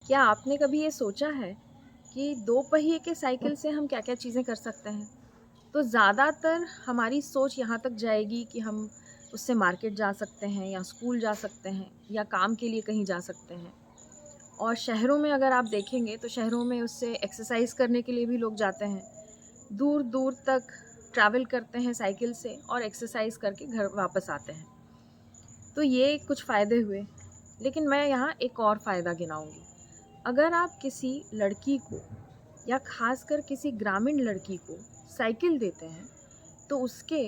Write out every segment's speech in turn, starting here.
क्या आपने कभी ये सोचा है कि दो पहिए के साइकिल से हम क्या-क्या चीज़ें कर सकते हैं? तो ज़्यादातर हमारी सोच यहाँ तक जाएगी कि हम उससे मार्केट जा सकते हैं या स्कूल जा सकते हैं या काम के लिए कहीं जा सकते हैं। और शहरों में अगर आप देखेंगे तो शहरों में उससे एक्सरसाइज़ करने के लिए भी लोग जाते हैं। दूर-दूर तक ट्रैवल करते हैं साइकिल से और एक्सरसाइज़ करके घर वापस आते हैं। तो ये कुछ फ़ायदे हुए, लेकिन मैं यहाँ एक और फ़ायदा गिनाऊँगी। अगर आप किसी लड़की को या ख़ासकर किसी ग्रामीण लड़की को साइकिल देते हैं, तो उसके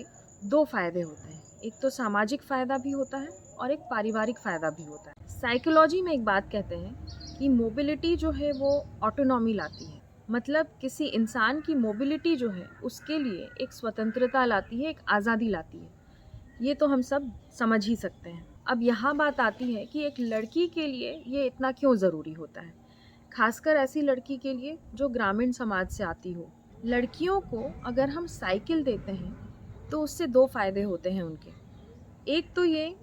2 फ़ायदे होते हैं। एक तो सामाजिक फ़ायदा भी होता है और एक पारिवारिक फ़ायदा भी होता है। साइकोलॉजी में एक बात कहते हैं कि मोबिलिटी जो है वो ऑटोनॉमी लाती है। मतलब किसी इंसान की मोबिलिटी जो है उसके लिए एक स्वतंत्रता लाती है, एक आज़ादी लाती है। ये तो हम सब समझ ही सकते हैं। अब यहाँ बात आती है कि एक लड़की के लिए ये इतना क्यों ज़रूरी होता है? खासकर ऐसी लड़की के लिए जो ग्रामीण समाज से आती हो। लड़कियों को अगर हम साइकिल देते हैं तो उससे 2 फ़ायदे होते हैं उनके। एक तो ये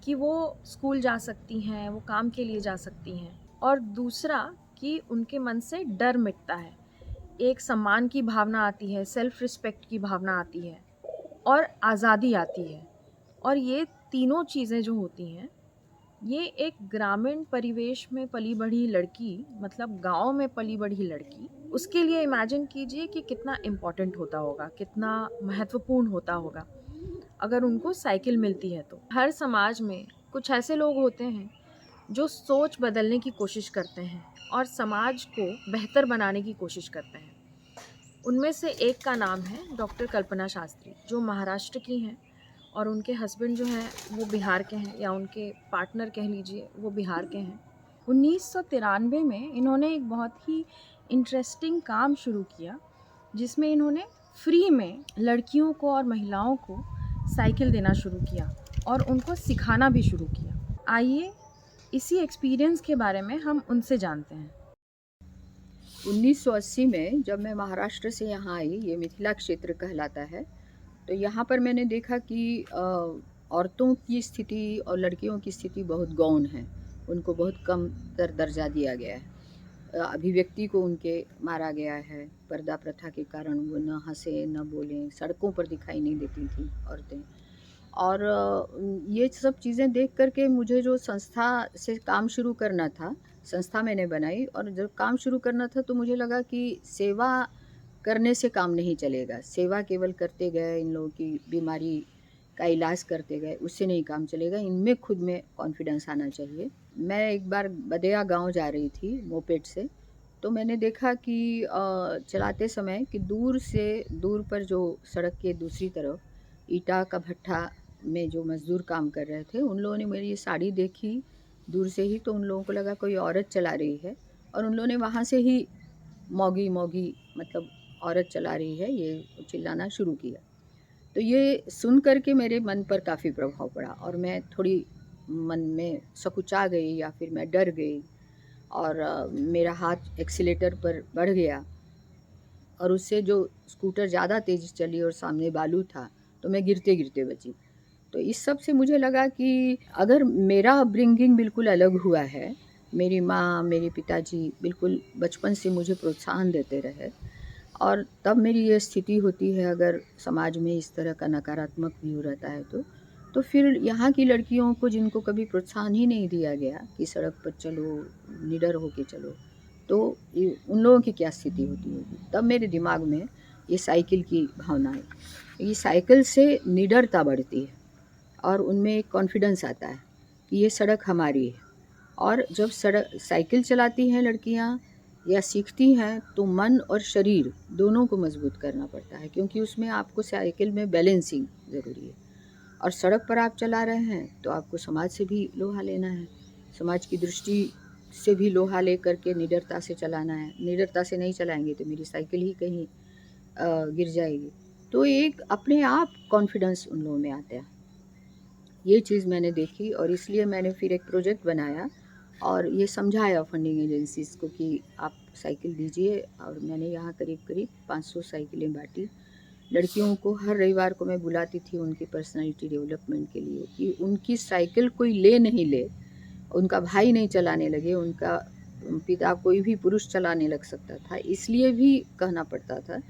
कि वो स्कूल जा सकती हैं, वो काम के लिए जा सकती हैं और दूसरा कि उनके मन से डर मिटता है। एक सम्मान की भावना आती है, सेल्फ रिस्पेक्ट की भावना आती है और आज़ादी आती है। और ये तीनों चीज़ें जो होती हैं, ये एक ग्रामीण परिवेश में पली-बढ़ी लड़की मतलब गाँव में पली-बढ़ी लड़की, उसके लिए इमेजिन कीजिए कि कितना इम्पोर्टेंट होता होगा, कितना महत्वपूर्ण होता होगा, अगर उनको साइकिल मिलती है तो। हर समाज में कुछ ऐसे लोग होते हैं, जो सोच बदलने की कोशिश करते हैं और समाज को बेहतर बनाने की कोशिश करते हैं। उनमें से एक का नाम है डॉक्टर कल्पना शास्त्री, जो महाराष्ट्र की हैं और उनके हस्बैंड जो हैं वो बिहार के हैं या उनके पार्टनर कह लीजिए वो बिहार के हैं। 1993 में इन्होंने एक बहुत ही इंटरेस्टिंग काम शुरू किया, जिसमें इन्होंने फ्री में लड़कियों को और महिलाओं को साइकिल देना शुरू किया और उनको सिखाना भी शुरू किया। आइए इसी एक्सपीरियंस के बारे में हम उनसे जानते हैं। 1980 में जब मैं महाराष्ट्र से यहाँ आई, ये मिथिला क्षेत्र कहलाता है, तो यहाँ पर मैंने देखा कि औरतों की स्थिति और लड़कियों की स्थिति बहुत गौण है। उनको बहुत कम दर्जा दिया गया है। अभिव्यक्ति को उनके मारा गया है। पर्दा प्रथा के कारण वो न हंसे न बोलें, सड़कों पर दिखाई नहीं देती थी औरतें। और ये सब चीज़ें देख कर के मुझे जो संस्था से काम शुरू करना था, संस्था मैंने बनाई और जब काम शुरू करना था तो मुझे लगा कि सेवा करने से काम नहीं चलेगा। सेवा केवल करते गए, इन लोगों की बीमारी का इलाज करते गए, उससे नहीं काम चलेगा। इनमें खुद में कॉन्फिडेंस आना चाहिए। मैं एक बार बदेया गाँव जा रही थी मोपेड से, तो मैंने देखा कि चलाते समय कि दूर पर जो सड़क के दूसरी तरफ ईंटा का भट्ठा में जो मज़दूर काम कर रहे थे, उन लोगों ने मेरी ये साड़ी देखी दूर से ही, तो उन लोगों को लगा कोई औरत चला रही है और उन लोगों ने वहाँ से ही मौगी मौगी मतलब औरत चला रही है ये चिल्लाना शुरू किया। तो ये सुन कर के मेरे मन पर काफ़ी प्रभाव पड़ा और मैं थोड़ी मन में सकुचा गई या फिर मैं डर गई और मेरा हाथ एक्सीलेटर पर बढ़ गया और उससे जो स्कूटर ज़्यादा तेज़ चली और सामने बालू था, तो मैं गिरते-गिरते बची। तो इस सब से मुझे लगा कि अगर मेरा अपब्रिंगिंग बिल्कुल अलग हुआ है, मेरी माँ, मेरे पिताजी बिल्कुल बचपन से मुझे प्रोत्साहन देते रहे और तब मेरी ये स्थिति होती है अगर समाज में इस तरह का नकारात्मक व्यू रहता है तो फिर यहाँ की लड़कियों को जिनको कभी प्रोत्साहन ही नहीं दिया गया कि सड़क पर चलो, निडर होके चलो, तो ये उन लोगों की क्या स्थिति होती होगी। तब मेरे दिमाग में ये साइकिल की भावना आई। ये साइकिल से निडरता बढ़ती है और उनमें एक कॉन्फिडेंस आता है कि ये सड़क हमारी है। और जब सड़क साइकिल चलाती हैं लड़कियाँ या सीखती हैं तो मन और शरीर दोनों को मजबूत करना पड़ता है, क्योंकि उसमें आपको साइकिल में बैलेंसिंग ज़रूरी है। और सड़क पर आप चला रहे हैं तो आपको समाज से भी लोहा लेना है, समाज की दृष्टि से भी लोहा लेकर के निडरता से चलाना है। निडरता से नहीं चलाएंगे तो मेरी साइकिल ही कहीं गिर जाएगी। तो एक अपने आप कॉन्फिडेंस उन लोगों में आता है। ये चीज़ मैंने देखी और इसलिए मैंने फिर एक प्रोजेक्ट बनाया और ये समझाया फंडिंग एजेंसीज़ को कि आप साइकिल दीजिए। और मैंने यहाँ करीब-करीब 500 साइकिलें बाँटी। लड़कियों को हर रविवार को मैं बुलाती थी उनकी पर्सनैलिटी डेवलपमेंट के लिए कि उनकी साइकिल कोई ले नहीं ले, उनका भाई नहीं चलाने लगे, उनका पिता कोई भी पुरुष चलाने लग सकता था, इसलिए भी कहना पड़ता था,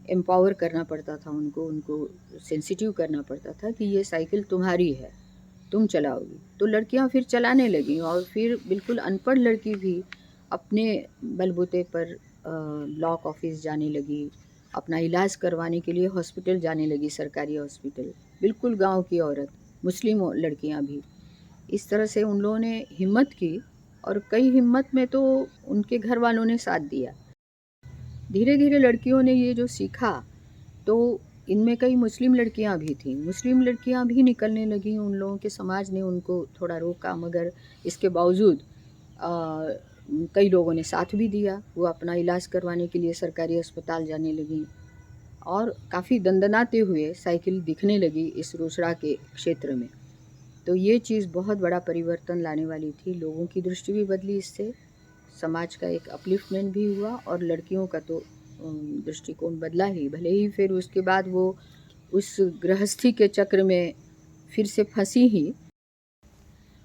एम्पावर करना पड़ता था उनको सेंसिटिव करना पड़ता था कि ये साइकिल तुम्हारी है, तुम चलाओगी। तो लड़कियां फिर चलाने लगीं और फिर बिल्कुल अनपढ़ लड़की भी अपने बलबूते पर ब्लॉक ऑफिस जाने लगी, अपना इलाज करवाने के लिए हॉस्पिटल जाने लगी, सरकारी हॉस्पिटल, बिल्कुल गांव की औरत, मुस्लिम लड़कियां भी। इस तरह से उन लोगों ने हिम्मत की और कई हिम्मत में तो उनके घर वालों ने साथ दिया। धीरे धीरे लड़कियों ने ये जो सीखा, तो इनमें कई मुस्लिम लड़कियां भी थीं, मुस्लिम लड़कियां भी निकलने लगीं, उन लोगों के समाज ने उनको थोड़ा रोका, मगर इसके बावजूद कई लोगों ने साथ भी दिया। वो अपना इलाज करवाने के लिए सरकारी अस्पताल जाने लगीं और काफ़ी दंदनाते हुए साइकिल दिखने लगी इस रोसड़ा के क्षेत्र में। तो ये चीज़ बहुत बड़ा परिवर्तन लाने वाली थी, लोगों की दृष्टि भी बदली इससे, समाज का एक अपलिफ्टमेंट भी हुआ और लड़कियों का तो दृष्टिकोण बदला ही। भले ही फिर उसके बाद वो उस गृहस्थी के चक्र में फिर से फंसी ही।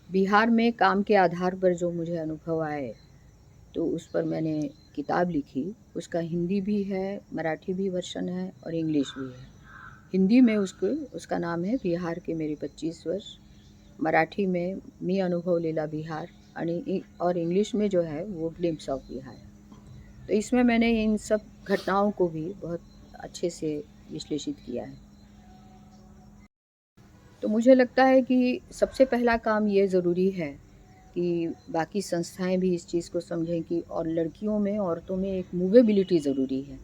बिहार में काम के आधार पर जो मुझे अनुभव आए, तो उस पर मैंने किताब लिखी। उसका हिंदी भी है, मराठी भी वर्षन है और इंग्लिश भी है। हिंदी में उसका नाम है बिहार के मेरे 25 वर्ष, मराठी में मी अनुभव लेला बिहार और इंग्लिश में जो है वो ग्लिम्स ऑफ बिहार। तो इसमें मैंने इन सब घटनाओं को भी बहुत अच्छे से विश्लेषित किया है। तो मुझे लगता है कि सबसे पहला काम ये ज़रूरी है कि बाकी संस्थाएं भी इस चीज़ को समझें कि और लड़कियों में, औरतों में एक मूवेबिलिटी ज़रूरी है,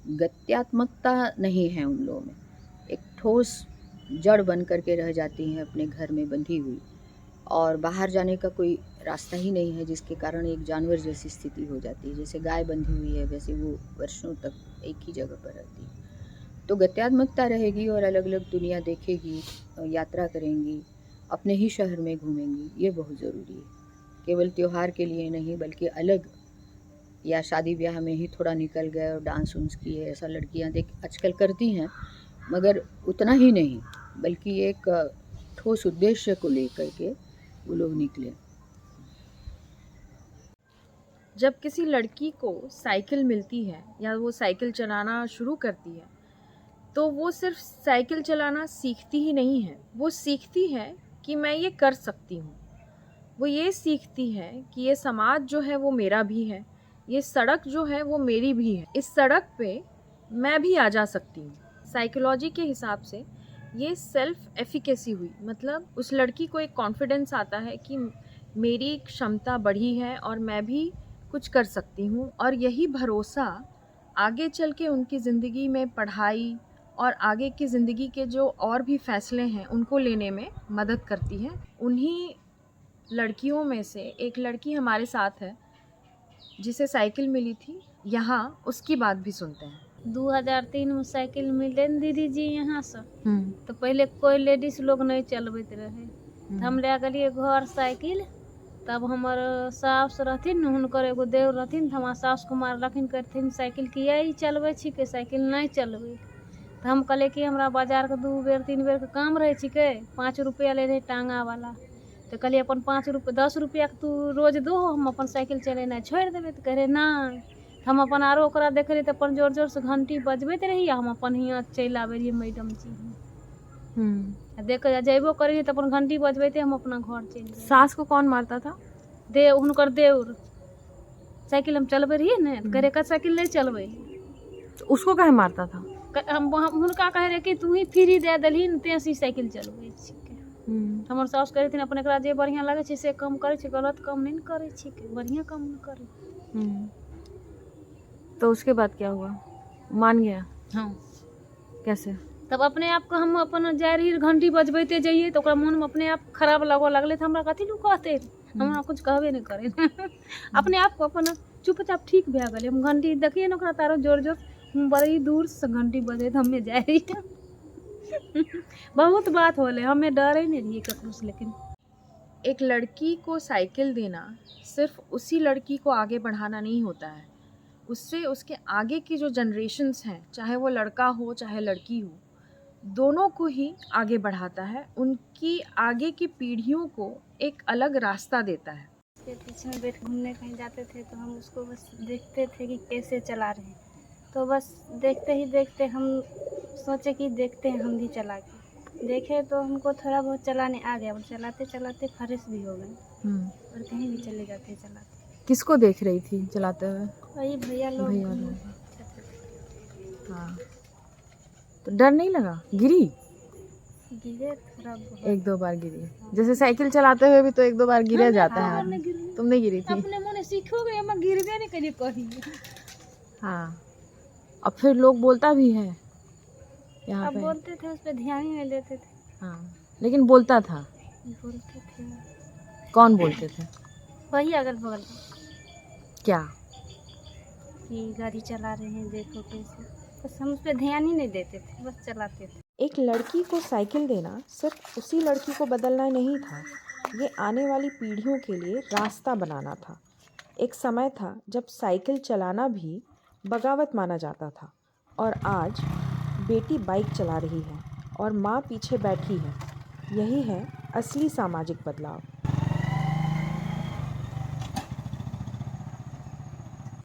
गत्यात्मकता नहीं है उन लोगों में, एक ठोस जड़ बन करके रह जाती हैं अपने घर में बंधी हुई, और बाहर जाने का कोई रास्ता ही नहीं है, जिसके कारण एक जानवर जैसी स्थिति हो जाती है। जैसे गाय बंधी हुई है, वैसे वो वर्षों तक एक ही जगह पर रहती है। तो गत्यात्मकता रहेगी और अलग अलग दुनिया देखेगी, यात्रा करेंगी, अपने ही शहर में घूमेंगी, ये बहुत ज़रूरी है। केवल त्यौहार के लिए नहीं, बल्कि अलग या शादी ब्याह में ही थोड़ा निकल गए और डांस उन्स किए, ऐसा लड़कियां देख आजकल करती हैं, मगर उतना ही नहीं, बल्कि एक ठोस उद्देश्य को लेकर के वो लोग निकले। जब किसी लड़की को साइकिल मिलती है या वो साइकिल चलाना शुरू करती है, तो वो सिर्फ साइकिल चलाना सीखती ही नहीं है, वो सीखती है कि मैं ये कर सकती हूँ। वो ये सीखती है कि ये समाज जो है वो मेरा भी है, ये सड़क जो है वो मेरी भी है, इस सड़क पे मैं भी आ जा सकती हूँ। साइकोलॉजी के हिसाब से ये सेल्फ एफिकेसी हुई, मतलब उस लड़की को एक कॉन्फिडेंस आता है कि मेरी क्षमता बढ़ी है और मैं भी कुछ कर सकती हूँ, और यही भरोसा आगे चल के उनकी ज़िंदगी में पढ़ाई और आगे की ज़िंदगी के जो और भी फ़ैसले हैं उनको लेने में मदद करती है। उन्हीं लड़कियों में से एक लड़की हमारे साथ है जिसे साइकिल मिली थी, यहाँ उसकी बात भी सुनते हैं। 2003 में साइकिल मिले न दीदी जी यहाँ से। तो पहले कोई लेडीज लोग नहीं चलबैत रहे, तो हम ले गेलिए घर साइकिल। तब हमर सास रहथिन, हुनकर एगो देवर रहथिन, तो हमार सास कुमार रखिन, कहथिन साइकिल किया ही चलबै छिके, साइकिल नहीं चलबै। तो हम कहले कि हमरा बाजार के 2 बेर 3 बेर के काम रहे छिके, 5 रुपया ले रहे टांगा वाला। तो कहलिए अपन 10 रुपया के तू रोज दो, हम अपन साइकिल चलेनाइ छोड़ देबै। तो कह रहे नहीं। हम अपन आरो ओकरा देखे रही, तो अपन जोर जोर से घंटी बजबैत रही, हम अपन हियाँ चलि आबे रहिए मैडम जी। देख जेबो करी तो अपन घंटी बजबैते हम अपना घर चलि जाए। सास को कौन मारता था? हुनकर देवर। साइकिल हम चलबे रहिए ने, कह रहे साइकिल नहीं चलबै। तो उसको काहे मारता था? हम हुनका कहे रहे कि तू ही फ्री दे देलही न, तेसी साइकिल चलबै छिके। हमर सास कहे रहथिन अपन एकरा जे बढ़िया लगे छै से काम करे छै, गलत काम नहीं करे छिके, बढ़िया काम न करे। तो उसके बाद क्या हुआ? मान गया? हाँ। कैसे? तब अपने आप को हम अपन जाए रही, घंटी बजबैते जाइए, तो मन में अपने आप खराब लगो लगले, तो हमरा कथी लोग कहते, हमरा कुछ कहबे नहीं करे। अपने आप को अपन चुपचाप ठीक भे गए। हम घंटी देखिए ना, ओकरा तारो जोर जोर बड़ी दूर से घंटी बजे, हमें जाए रही। बहुत बात होले, हमें डरे नहीं रही ककरो से। लेकिन एक लड़की को साइकिल देना सिर्फ उसी लड़की को आगे बढ़ाना नहीं होता है, उससे उसके आगे की जो जनरेशन्स हैं, चाहे वो लड़का हो चाहे लड़की हो, दोनों को ही आगे बढ़ाता है, उनकी आगे की पीढ़ियों को एक अलग रास्ता देता है। के पीछे में बैठ घूमने कहीं जाते थे तो हम उसको बस देखते थे कि कैसे चला रहे हैं। तो बस देखते ही देखते हम सोचे कि देखते हैं हम भी चला के। देखे तो हमको थोड़ा बहुत चलाने आ गया और चलाते चलाते फरेश भी हो गए और कहीं भी चले जाते चलाते। किसको देख रही थी चलाते हुए? वही भैया लोग भैया घूम लोग। रहे थे। हाँ, तो डर नहीं लगा? गिरी? गिरे थोड़ा बहुत। एक दो बार गिरी? जैसे साइकिल चलाते हुए भी तो एक दो बार गिरा जाता है आदमी। तुमने गिरी थी? अपने मन सीखोगे हम गिरबे नहीं करी कहीं। हाँ, अब फिर लोग बोलता भी है यहाँ अब पे। बोलते थे उस पर ध्यान ही नहीं देते थे। हाँ, लेकिन बोलता था। बोलते थे कौन बोलते थे? वही अगल बगल क्या? कि गाड़ी चला रहे हैं देखो कैसे। बस हम उस पर ध्यान ही नहीं देते थे, बस चलाते थे। एक लड़की को साइकिल देना सिर्फ उसी लड़की को बदलना नहीं था, ये आने वाली पीढ़ियों के लिए रास्ता बनाना था। एक समय था जब साइकिल चलाना भी बगावत माना जाता था और आज बेटी बाइक चला रही है और माँ पीछे बैठी है। यही है असली सामाजिक बदलाव।